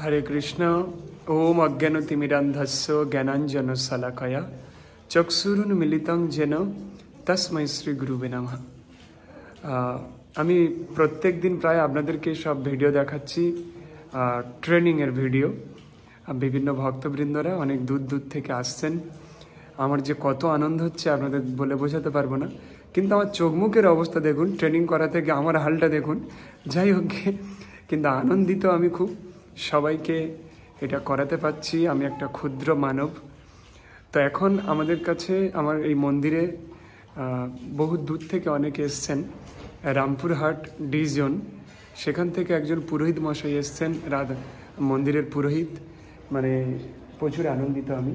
हरे कृष्ण। ओम अज्ञानतिमिरान्धस्य ज्ञानाञ्जनशलाकया चक्षुरुन्मीलितं येन तस्मै श्री गुरुवे नमः। আমি প্রত্যেক দিন প্রায় আপনাদেরকে সব ভিডিও দেখাচ্ছি, ট্রেনিংয়ের ভিডিও। বিভিন্ন ভক্তবৃন্দরা অনেক দূর দূর থেকে আসছেন। আমার যে কত আনন্দ হচ্ছে আপনাদের বলে বোঝাতে পারবো না, কিন্তু আমার চোখ মুখের অবস্থা দেখুন, ট্রেনিং করা থেকে আমার হালটা দেখুন। যাই হোক, কিন্তু আনন্দিত আমি খুব, সবাইকে এটা করাতে পারছি। আমি একটা ক্ষুদ্র মানব। তো এখন আমাদের কাছে আমার এই মন্দিরে বহু দূর থেকে অনেকে এসছেন। রামপুরহাট ডিভিশন, সেখান থেকে একজন পুরোহিত মশাই এসছেন, মন্দিরের পুরোহিত। মানে প্রচুর আনন্দিত আমি।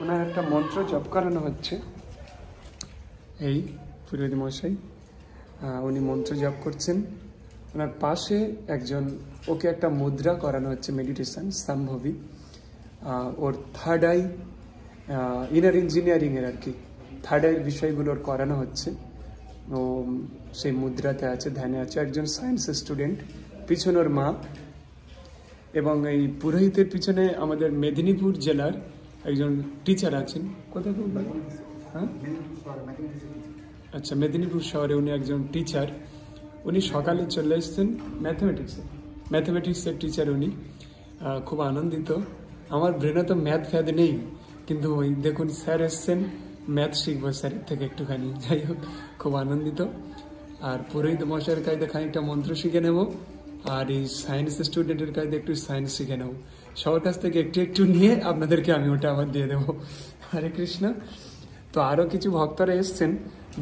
ওনার একটা মন্ত্র জপ করানো হচ্ছে। এই পুরোহিত মশাই উনি মন্ত্র জপ করছেন। ওনার পাশে একজন, ওকে একটা মুদ্রা করানো হচ্ছে, মেডিটেশন সম্ভবী। ওর থার্ড আই ইনার ইঞ্জিনিয়ারিংয়ের আর কি থার্ড আইয়ের বিষয়গুলোর করানো হচ্ছে। ও সেই মুদ্রাতে আছে, ধ্যানে আছে। একজন সায়েন্স স্টুডেন্ট, পিছনে ওর মা। এবং এই পুরোহিতের পিছনে আমাদের মেদিনীপুর জেলার একজন টিচার আছেন। কোথায়? হ্যাঁ, আচ্ছা, মেদিনীপুর শহরে উনি একজন টিচার। উনি সকালে চলে এসছেন ম্যাথমেটিক্সের টিচার উনি। খুব আনন্দিত। আমার ব্রেনে তো ম্যাথ ফ্যাথ নেই, কিন্তু ওই দেখুন স্যার এসছেন, ম্যাথ শিখবো স্যারের থেকে একটুখানি। যাই হোক, খুব আনন্দিত। আর পুরোহিত মশাইয়ের কাছে খানিকটা মন্ত্র শিখে নেব, আর এই সায়েন্স স্টুডেন্টের কাছে একটু সায়েন্স শিখে নেব। সবার কাছ থেকে একটু একটু নিয়ে আপনাদেরকে আমি ওটা আবার দিয়ে দেবো। হরে কৃষ্ণ। তো আরও কিছু ভক্তরা এসছেন।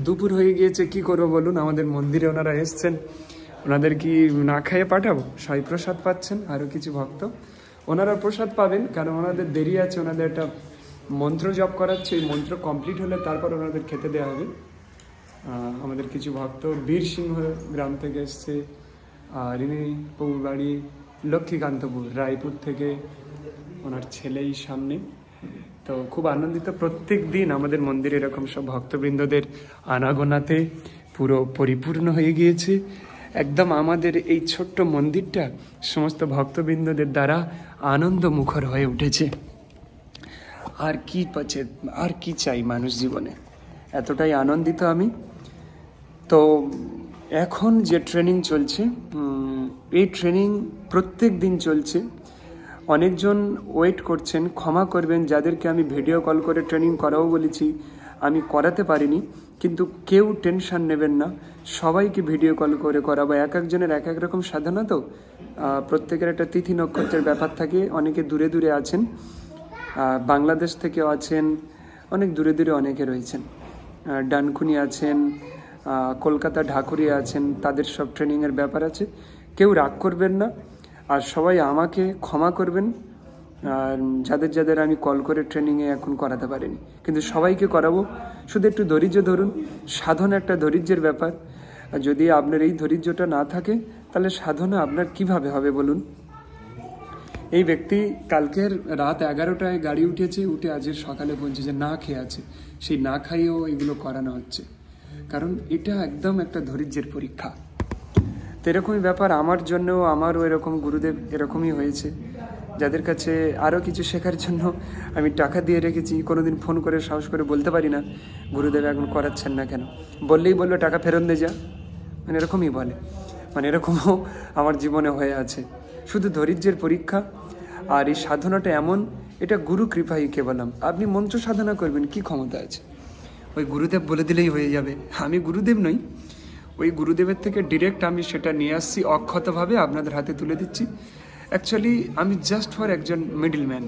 দুপুর হয়ে গিয়েছে, কি করবো বলুন? আমাদের মন্দিরে ওনারা এসছেন, ওনাদের কি না খাইয়ে পাঠাবো? সাই প্রসাদ পাচ্ছেন আরও কিছু ভক্ত, ওনারা প্রসাদ পাবেন, কারণ ওনাদের দেরি আছে। ওনাদের একটা মন্ত্র জপ করাচ্ছে, এই মন্ত্র কমপ্লিট হলে তারপর ওনাদের খেতে দেওয়া হবে। আমাদের কিছু ভক্ত বীর সিংহ গ্রাম থেকে এসছে, আর ইনি পৌর বাড়ি লক্ষ্মীকান্তপুর রায়পুর থেকে, ওনার ছেলেই সামনে। তো খুব আনন্দিত। প্রত্যেক দিন আমাদের মন্দিরে এরকম সব ভক্তবৃন্দদের আনাগোনাতে পুরো পরিপূর্ণ হয়ে গিয়েছে। একদম আমাদের এই ছোট্ট মন্দিরটা সমস্ত ভক্তবৃন্দদের দ্বারা আনন্দ মুখর হয়ে উঠেছে। আর কি পাচ্ছে, আর কি চাই মানুষ জীবনে? এতটাই আনন্দিত আমি। তো এখন যে ট্রেনিং চলছে, এই ট্রেনিং প্রত্যেক দিন চলছে। অনেকজন ওয়েট করছেন, ক্ষমা করবেন যাদেরকে আমি ভিডিও কল করে ট্রেনিং করাও বলেছি, আমি করাতে পারিনি। কিন্তু কেউ টেনশন নেবেন না, সবাইকে ভিডিও কল করে করাবো। এক একজনের এক এক রকম সাধনা, তো প্রত্যেকের একটা তিথি নক্ষত্রের ব্যাপার থাকে। অনেকে দূরে দূরে আছেন, বাংলাদেশ থেকেও আছেন, অনেক দূরে দূরে অনেকে রয়েছেন। ডানকুনি আছেন, কলকাতা ঢাকুরিয়া আছেন, তাদের সব ট্রেনিংয়ের ব্যাপার আছে। কেউ রাগ করবেন না, আর সবাই আমাকে ক্ষমা করবেন। আর যাদের যাদের আমি কল করে ট্রেনিংয়ে এখন করাতে পারিনি, কিন্তু সবাইকে করাবো। শুধু একটু ধৈর্য ধরুন। সাধনা একটা ধৈর্যের ব্যাপার। আর যদি আপনার এই ধৈর্যটা না থাকে, তাহলে সাধনা আপনার কিভাবে হবে বলুন? এই ব্যক্তি কালকের রাত 11টায় গাড়ি উঠেছে, উঠে আজের সকালে পৌঁছেছে, না খেয়ে আছে। সেই না খাইয়েও এগুলো করানো হচ্ছে, কারণ এটা একদম একটা ধৈর্যের পরীক্ষা। তো এরকমই ব্যাপার আমার জন্যও, আমারও এরকম গুরুদেব এরকমই হয়েছে, যাদের কাছে আরও কিছু শেখার জন্য আমি টাকা দিয়ে রেখেছি। কোনোদিন ফোন করে সাহস করে বলতে পারি না গুরুদেব এখন করাচ্ছেন না কেন। বললেই বললো টাকা ফেরত দিয়ে যা, মানে এরকমই বলে। মানে এরকমও আমার জীবনে হয়ে আছে। শুধু ধৈর্যের পরীক্ষা। আর এই সাধনাটা এমন, এটা গুরু কৃপাই কেবলম। আপনি মন্ত্র সাধনা করবেন, কি ক্ষমতা আছে? ওই গুরুদেব বলে দিলেই হয়ে যাবে। আমি গুরুদেব নই, ওই গুরুদেবের থেকে ডিরেক্ট আমি সেটা নিয়ে আসছি, অক্ষতভাবে আপনাদের হাতে তুলে দিচ্ছি। অ্যাকচুয়ালি আমি জাস্ট ফর একজন মিডল ম্যান।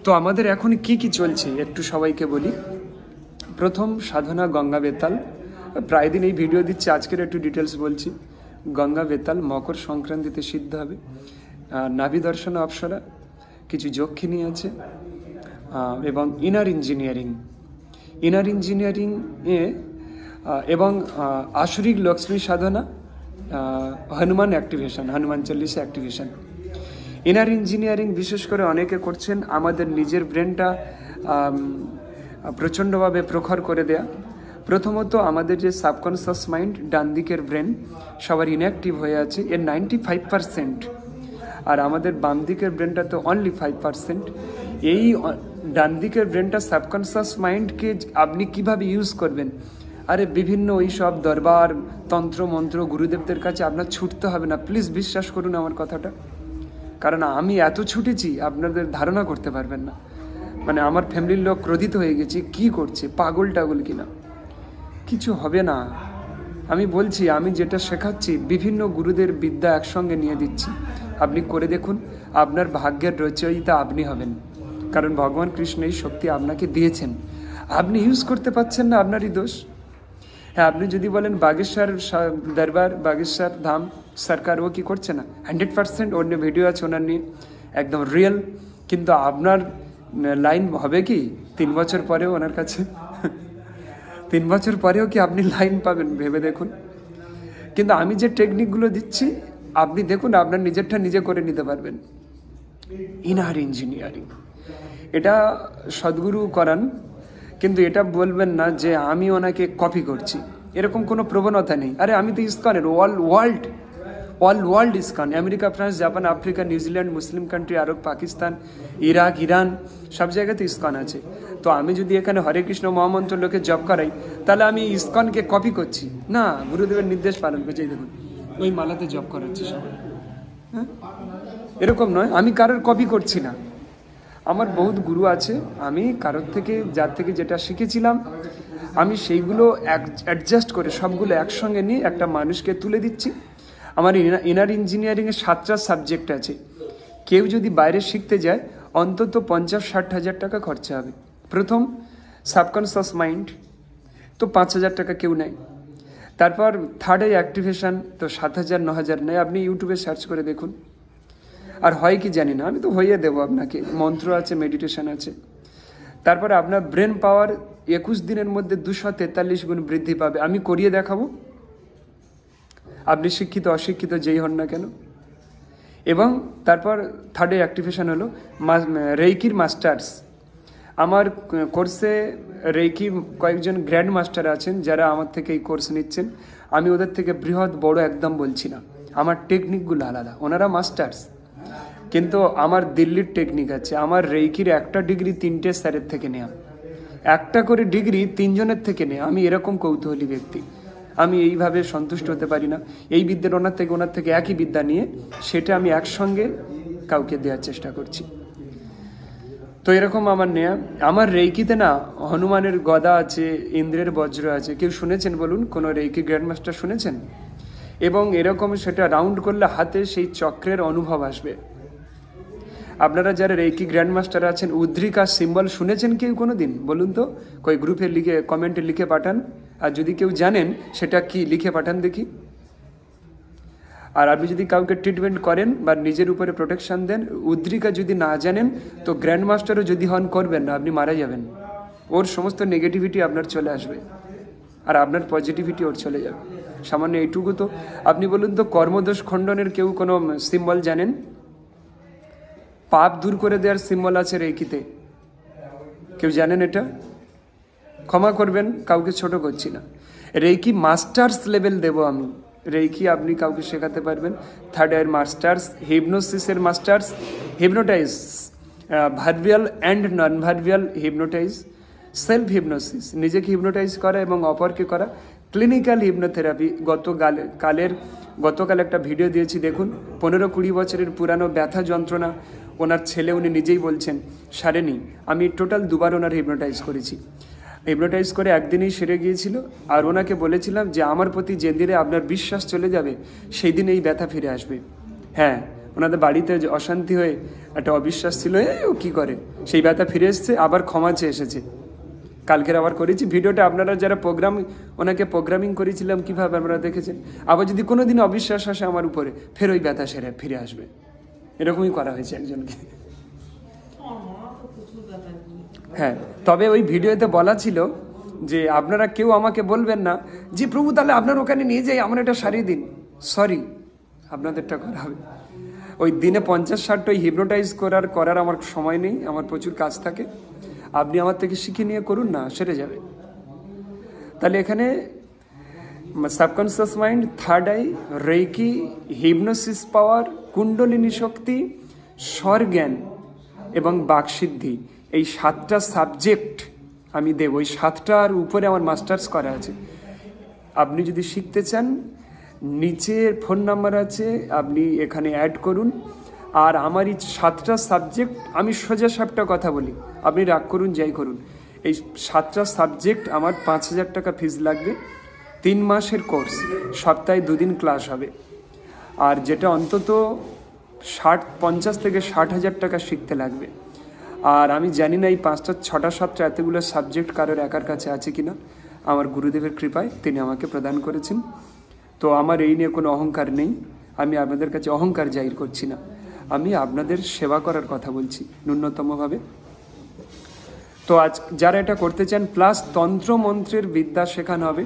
তো আমাদের এখন কি কি চলছে একটু সবাইকে বলি। প্রথম সাধনা গঙ্গা বেতাল। প্রায় দিন এই ভিডিও দিচ্ছি, আজকের একটু ডিটেলস বলছি। গঙ্গা বেতাল মকর সংক্রান্তিতে সিদ্ধ হবে। নাভি দর্শন অপ্সরা, কিছু যক্ষিণী আছে, এবং ইনার ইঞ্জিনিয়ারিং এ, এবং আসরিক লক্ষ্মী সাধনা, হনুমান অ্যাক্টিভেশন, হনুমান চল্লিশা অ্যাক্টিভেশন। ইনার ইঞ্জিনিয়ারিং বিশেষ করে অনেকে করছেন আমাদের নিজের ব্রেনটা প্রচণ্ডভাবে প্রখর করে দেয়া। প্রথমত আমাদের যে সাবকনসিয়াস মাইন্ড, ডান দিকের ব্রেন সবার ইনঅ্যাক্টিভ হয়ে আছে, এর 95% আর আমাদের বাম দিকের ব্রেনটা তো অনলি 5%। এই ডান দিকের ব্রেনটা সাবকনসিয়াস মাইন্ডকে আপনি কিভাবে ইউজ করবেন, আরে বিভিন্ন ওই সব দরবার তন্ত্র মন্ত্র গুরুদেবদের কাছে আপনার ছুটতে হবে না, প্লিজ বিশ্বাস করুন আমার কথাটা। কারণ আমি এত ছুটেছি আপনাদের ধারণা করতে পারবেন না। মানে আমার ফ্যামিলির লোক ক্রোধিত হয়ে গেছে, কি করছে, পাগল টাগল কিনা। কিছু হবে না, আমি বলছি, আমি যেটা শেখাচ্ছি বিভিন্ন গুরুদের বিদ্যা একসঙ্গে নিয়ে দিচ্ছি, আপনি করে দেখুন, আপনার ভাগ্যের রচয়িতা আপনি হবেন। কারণ ভগবান কৃষ্ণ এই শক্তি আপনাকে দিয়েছেন, আপনি ইউজ করতে পারছেন না, আপনারই দোষ। হ্যাঁ, আপনি যদি বলেন বাগেশ্বর দরবার, বাগেশ্বর ধাম সরকার ও কি করছে না, 100% ওর নিয়ে ভিডিও আছে, ওনার নিয়ে একদম রিয়েল। কিন্তু আপনার লাইন হবে কি 3 বছর পরেও ওনার কাছে? 3 বছর পরেও কি আপনি লাইন পাবেন? ভেবে দেখুন। কিন্তু আমি যে টেকনিকগুলো দিচ্ছি আপনি দেখুন, আপনার নিজেরটা নিজে করে নিতে পারবেন। ইনার ইঞ্জিনিয়ারিং এটা সদ্গুরু করান, কিন্তু এটা বলবেন না যে আমি ওনাকে কপি করছি, এরকম কোনো প্রবণতা নেই। আরে আমি তো ইসকনের all world ISKCON, America, France, Japan, Africa, New Zealand, Muslim country, Arab, Pakistan, Iraq, Iran, সব জায়গাতে ইসকন আছে। তো আমি যদি এখানে হরে কৃষ্ণ মহামন্ত্র লোকে জপ করাই, তাহলে আমি ইসকনকে কপি করছি না, গুরুদেবের নির্দেশ পালন করছি। দেখুন ওই মালাতে জপ করাচ্ছি সবাই, হ্যাঁ, এরকম নয়, আমি কারোর কপি করছি না। আমার বহুত গুরু আছে, আমি কারোর থেকে যার থেকে যেটা শিখেছিলাম আমি সেইগুলো অ্যাডজাস্ট করে সবগুলো একসঙ্গে নিয়ে একটা মানুষকে তুলে দিচ্ছি। আমার ইনার ইঞ্জিনিয়ারিংয়ে 7টা সাবজেক্ট আছে। কেউ যদি বাইরে শিখতে যায় অন্তত 50-60 হাজার টাকা খরচা হবে। প্রথম সাবকনসিয়াস মাইন্ড, তো 5,000 টাকা কেউ নেয়। তারপর থার্ড আই অ্যাক্টিভেশন, তো 7,000-9,000 নেয়। আপনি ইউটিউবে সার্চ করে দেখুন। আর হয় কি জানি না, আমি তো হইয়ে দেবো আপনাকে, মন্ত্র আছে, মেডিটেশন আছে। তারপরে আপনার ব্রেন পাওয়ার 21 দিনের মধ্যে 243 গুণ বৃদ্ধি পাবে, আমি করিয়ে দেখাবো। আপনি শিক্ষিত অশিক্ষিত যেই হন না কেন। এবং তারপর থার্ড আই অ্যাক্টিভেশন হলো রেইকির মাস্টার্স। আমার কোর্সে রেইকি কয়েকজন গ্র্যান্ড মাস্টার আছেন যারা আমার থেকে এই কোর্স নিচ্ছেন। আমি ওদের থেকে বৃহৎ বড় একদম বলছি না, আমার টেকনিকগুলো আলাদা, ওনারা মাস্টার্স। কিন্তু আমার দিল্লির টেকনিক আছে, আমার রেইকির একটা ডিগ্রি 3টে স্যারের থেকে নেওয়া, একটা করে ডিগ্রি 3 জনের থেকে নেওয়া। আমি এরকম কৌতূহলী ব্যক্তি, আমি এইভাবে সন্তুষ্ট হতে পারি না। এই বিদ্যার ওনার থেকে একই বিদ্যা নিয়ে সেটা আমি একসঙ্গে কাউকে দেওয়ার চেষ্টা করছি। তো এরকম আমার নেয়া। আমার রেইকিতে না হনুমানের গদা আছে, ইন্দ্রের বজ্র আছে। কেউ শুনেছেন বলুন, কোনো রেইকি গ্র্যান্ডমাস্টার শুনেছেন? এবং এরকম সেটা রাউন্ড করলে হাতে সেই চক্রের অনুভব আসবে। আপনারা যারা রেইকি গ্র্যান্ডমাস্টার আছেন, উদ্রিকা সিম্বল শুনেছেন কেউ কোনো দিন? বলুন তো, কই গ্রুপে লিখে, কমেন্টে লিখে পাঠান। আর যদি কেউ জানেন সেটা কি, লিখে পাঠান দেখি। আর আপনি যদি কাউকে ট্রিটমেন্ট করেন বা নিজের উপরে প্রোটেকশন দেন, উদ্রিকা যদি না জানেন তো গ্র্যান্ডমাস্টারও যদি হন করবেন না, আপনি মারা যাবেন। ওর সমস্ত নেগেটিভিটি আপনার চলে আসবে আর আপনার পজিটিভিটি ওর চলে যাবে। সামান্য এইটুকু তো। আপনি বলুন তো, কর্মদোষ খণ্ডনের কেউ কোনো সিম্বল জানেন? পাপ দূর করে দেওয়ার সিম্বল আছে রেইকিতে, কেউ জানেন এটা? ক্ষমা করবেন, কাউকে ছোট করছি না। রেইকি মাস্টার্স লেভেল দেব আমি। রেইকি আপনি কাউকে শেখাতে পারবেন। থার্ড ইয়ার মাস্টার্স, হিপনোসিসের masters, hypnotise, verbal and non verbal hypnotise, self hypnosis, নিজেকে হিপনোটাইজ করা এবং অপরকে করা, ক্লিনিক্যাল হিপনোথেরাপি। গতকাল একটা ভিডিও দিয়েছি দেখুন, 15-20 বছরের পুরানো ব্যথা যন্ত্রণা ওনার ছেলে, উনি নিজেই বলছেন সারেনি। আমি টোটাল 2বার ওনার হিপনোটাইজ করেছি। হিপনোটাইজ করে একদিনেই সেরে গিয়েছিল। আর ওনাকে বলেছিলাম যে আমার প্রতি যেদিনে আপনার বিশ্বাস চলে যাবে সেই দিন এই ব্যথা ফিরে আসবে। হ্যাঁ, ওনাদের বাড়িতে অশান্তি হয়ে একটা অবিশ্বাস ছিল, ও কী করে, সেই ব্যথা ফিরে এসছে, আবার ক্ষমা চেয়ে এসেছে। কালকের আবার করেছি ভিডিওটা, আপনারা যারা ওনাকে প্রোগ্রামিং করেছিলাম কীভাবে আপনারা দেখেছেন। আবার যদি কোনো দিন অবিশ্বাস আসে আমার উপরে, ফের ওই ব্যথা সেরে ফিরে আসবে। এরকমই করা হয়েছে একজনকে। হ্যাঁ, তবে ওই ভিডিওতে বলা ছিল যে আপনারা কেউ আমাকে বলবেন না যে প্রভু তাহলে আপনার ওখানে নিয়ে যাই, আমার এটা সারিয়ে দিন। সরি, আপনাদেরটা করা হবে। ওই দিনে 50-60টা হিপনোটাইজ করার আমার সময় নেই, আমার প্রচুর কাজ থাকে। আপনি আমার থেকে শিখে নিয়ে করুন না, সেরে যাবে। তাহলে এখানে subconscious mind, third eye, reiki, hypnosis power, kundalini shakti, স্বরজ্ঞান এবং বাকসিদ্ধি, এই 7টা সাবজেক্ট আমি দেব। ওই 7টার উপরে আমার মাস্টার্স করা আছে। আপনি যদি শিখতে চান, নিচের ফোন নাম্বার আছে, আপনি এখানে অ্যাড করুন। আর আমার এই 7টা সাবজেক্ট, আমি সোজা সাপটা কথা বলি, আপনি রাগ করুন যাই করুন, এই 7টা সাবজেক্ট আমার 5,000 টাকা ফিস লাগবে। 3 মাসের কোর্স, সপ্তাহে 2 দিন ক্লাস হবে। আর যেটা অন্তত 50 থেকে 60,000 টাকা শিখতে লাগবে। আর আমি জানি না এই 5টা 6টা 7টা এতগুলো সাবজেক্ট কারোর একার কাছে আছে কিনা। আমার গুরুদেবের কৃপায় তিনি আমাকে প্রদান করেছেন। তো আমার এই নিয়ে কোনো অহংকার নেই, আমি আপনাদের কাছে অহংকার জাহির করছি না, আমি আপনাদের সেবা করার কথা বলছি ন্যূনতমভাবে। তো আজ যারা এটা করতে চান, প্লাস তন্ত্র মন্ত্রের বিদ্যা শেখানো হবে।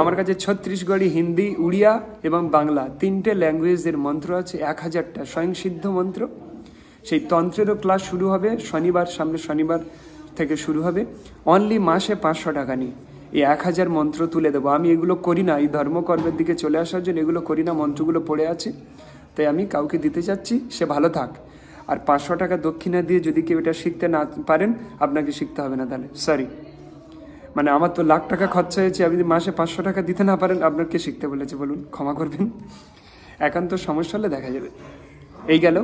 আমার কাছে ছত্তিশগড়ি, হিন্দি, উড়িয়া এবং বাংলা 3টে ল্যাঙ্গুয়েজের মন্ত্র আছে, 1000টা স্বয়ংসিদ্ধ মন্ত্র। সেই তন্ত্রেরও ক্লাস শুরু হবে শনিবার, সামনে শনিবার থেকে শুরু হবে। অনলি মাসে 500 টাকা নিয়ে এই 1000 মন্ত্র তুলে দেবো। আমি এগুলো করি না, এই ধর্মকর্মের দিকে চলে আসার জন্য এগুলো করি না, মন্ত্রগুলো পড়ে আছে, তাই আমি কাউকে দিতে চাচ্ছি, সে ভালো থাক। আর 500 টাকা দক্ষিণা দিয়ে যদি কেউ এটা শিখতে না পারেন, আপনাকে শিখতে হবে না। তাহলে সরি, মানে আমার তো লাখ টাকা খরচা হয়েছে, আপনি যদি মাসে 500 টাকা দিতে না পারেন, আপনাকে শিখতে বলেছে বলুন, ক্ষমা করবেন, একান্ত সমস্যা হলে দেখা যাবে। এই গেল।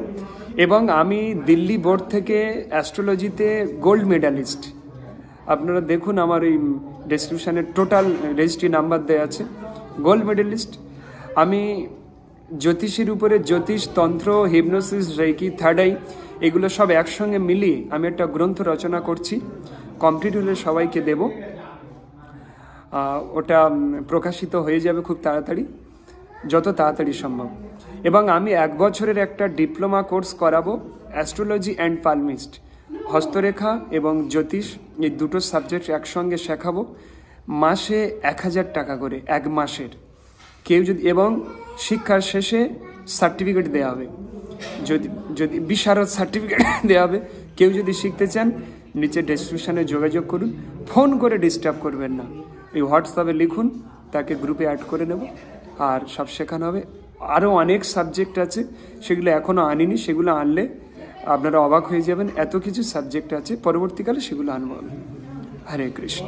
এবং আমি দিল্লি বোর্ড থেকে অ্যাস্ট্রোলজিতে গোল্ড মেডালিস্ট। আপনারা দেখুন আমার এই ডেসক্রিপশানে টোটাল রেজিস্ট্রি নাম্বার দেওয়া আছে, গোল্ড মেডেলিস্ট। আমি জ্যোতিষের উপরে জ্যোতিষ, তন্ত্র, হিপনোসিস, রেকি, থার্ড আই, এগুলো সব একসঙ্গে মিলিয়ে আমি একটা গ্রন্থ রচনা করছি। কমপ্লিট হলে সবাইকে দেব, ওটা প্রকাশিত হয়ে যাবে খুব তাড়াতাড়ি, যত তাড়াতাড়ি সম্ভব। এবং আমি 1 বছরের একটা ডিপ্লোমা কোর্স করাবো, অ্যাস্ট্রোলজি অ্যান্ড পালমিস্ট, হস্তরেখা এবং জ্যোতিষ, এই দুটো সাবজেক্ট একসঙ্গে শেখাবো। মাসে 1000 টাকা করে, 1 মাসের। কেউ যদি, এবং শিক্ষার শেষে সার্টিফিকেট দেওয়া হবে, যদি বিশারদ সার্টিফিকেট দেওয়া হবে। কেউ যদি শিখতে চান, নিচে ডেসক্রিপশানে যোগাযোগ করুন, ফোন করে ডিস্টার্ব করবেন না, এই হোয়াটসঅ্যাপে লিখুন, তাকে গ্রুপে অ্যাড করে নেব, আর সব শেখানো হবে। আরও অনেক সাবজেক্ট আছে, সেগুলো এখনও আনিনি, সেগুলো আনলে আপনারা অবাক হয়ে যাবেন, এত কিছু সাবজেক্ট আছে, পরবর্তীকালে সেগুলো আনবো আমি। হরে কৃষ্ণ।